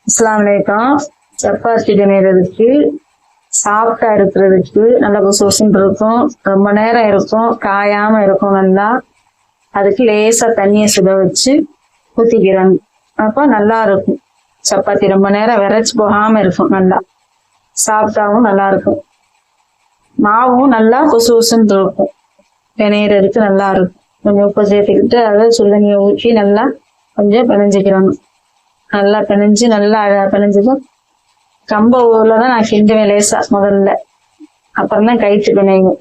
அஸ்ஸலாமு அலைக்கும். சப்பாத்தி பிணையறதுக்கு சாஃப்டா இருக்கிறதுக்கு நல்லா பொசுன்னு இருக்கும், ரொம்ப நேரம் இருக்கும், காயாம இருக்கும். நல்லா அதுக்கு லேசா தண்ணியை சுட வச்சு ஊத்திக்கிறாங்க. அப்போ நல்லா இருக்கும். சப்பாத்தி ரொம்ப நேரம் விரைச்சு போகாம இருக்கும். நல்லா சாஃப்டாவும் நல்லா இருக்கும். மாவும் நல்லா பொசுன்னு இருக்கும். பிணையறதுக்கு நல்லா இருக்கும். கொஞ்சம் உப்பு சேர்த்துக்கிட்டு அதை சுடுதண்ணியை ஊற்றி நல்லா கொஞ்சம் பிணைஞ்சிக்கிறாங்க. நல்லா பிணைஞ்சு நல்லா பிணைஞ்சதும் கம்ப ஊர்லதான் நான் கிண்டுவேன் லேசா முதல்ல. அப்புறம் தான் கைட்டு பிணையும்.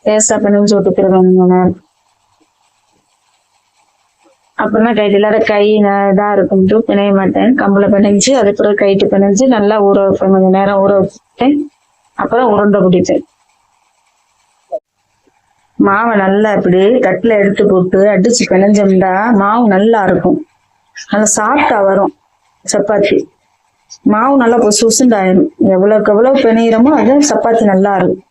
லேசா பிணைஞ்சு விட்டுக்கிறேன். அப்புறம் தான் கைட்டு இல்லாத கை இதா இருக்கும்ட்டு பிணைய மாட்டேன். கம்புல பிணைஞ்சு அதுக்கப்புறம் கைட்டு பிணைஞ்சு நல்லா ஊற வைப்பேன். கொஞ்சம் நேரம் ஊற வச்சுட்டேன். அப்புறம் உருண்டை பிடிப்பேன். மாவை நல்லா இப்படி தட்டுல எடுத்து போட்டு அடிச்சு பிணைஞ்சோம்னா மாவு நல்லா இருக்கும். நல்லா சாஃப்டா வரும் சப்பாத்தி. மாவு நல்லா பொசுண்டாயிரும். எவ்வளவுக்கு எவ்வளவு பிணையிறமோ அது சப்பாத்தி நல்லா இருக்கும்.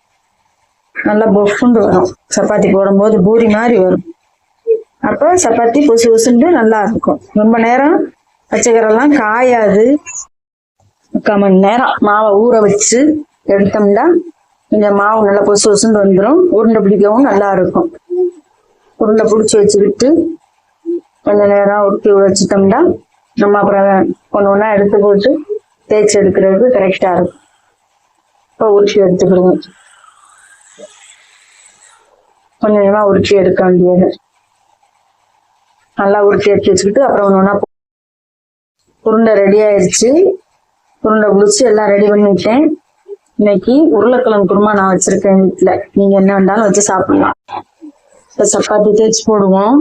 நல்லா பொஃபுண்டு வரும். சப்பாத்தி போடும்போது பூரி மாதிரி வரும். அப்போ சப்பாத்தி பொசுண்டு நல்லா இருக்கும். ரொம்ப நேரம் பச்சைக்கரெல்லாம் காயாது. 3/4 மணி நேரம் மாவை ஊற வச்சு எடுத்தோம்னா இந்த மாவு நல்லா பொசுண்டு வந்துடும். உருண்டை பிடிக்கவும் நல்லா இருக்கும். உருண்டை பிடிச்சி வச்சுக்கிட்டு கொஞ்ச நேரம் உருட்டி வச்சுட்டோம்னா நம்ம அப்புறம் ஒன்று ஒன்றா எடுத்து போட்டு தேய்ச்சி எடுக்கிறதுக்கு கரெக்டா இருக்கும். இப்போ உருட்டி எடுத்துக்கிடுவோம். கொஞ்சம் கொஞ்சமா உருட்டி எடுக்க வேண்டியது. நல்லா உருட்டி எடுத்து வச்சுக்கிட்டு அப்புறம் ஒன்று ஒன்றா உருண்டை ரெடி ஆயிடுச்சு. உருண்டை பிடிச்சி எல்லாம் ரெடி பண்ணிட்டேன். இன்னைக்கு உருளைக்கிழங்கு குருமா நான் வச்சிருக்கேன் வீட்டுல. நீங்க என்ன வேண்டாலும் வச்சு சாப்பிடலாம். இப்போ சப்பாத்தி தேய்ச்சி போடுவோம்.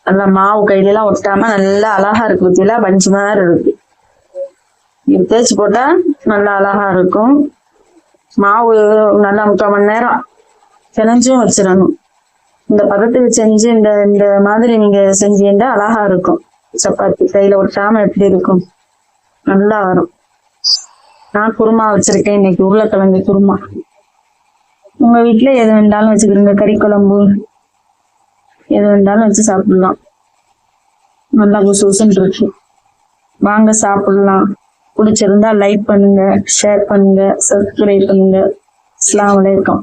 நல்லா மாவு கையிலாம் ஒட்டாம நல்லா அழகா இருக்கு. பத்தியெல்லாம் பஞ்சு மாதிரி இருக்கு. இது தேய்ச்சி போட்டா நல்லா அழகா இருக்கும். மாவு நல்லா 3/4 மணி நேரம் பிணைஞ்சும் வச்சிடணும். இந்த பதத்துக்கு செஞ்சு இந்த மாதிரி நீங்க செஞ்சீங்கன்னா அழகா இருக்கும். சப்பாத்தி கையில ஒட்டாம எப்படி இருக்கும், நல்லா வரும். நான் குருமா வச்சிருக்கேன் இன்னைக்கு, உருளைக்கிழங்கு குருமா. உங்க வீட்டுல எது வேண்டாலும் வச்சுக்கிறீங்க. கறி குழம்பு எது வேண்டாலும் வச்சு சாப்பிடலாம். நல்லா பொசுன்னு இருக்கு. வாங்க சாப்பிடலாம். பிடிச்சிருந்தா லைக் பண்ணுங்க, ஷேர் பண்ணுங்க, சப்ஸ்கிரைப் பண்ணுங்க. அஸ்ஸலாமு அலைக்கும்.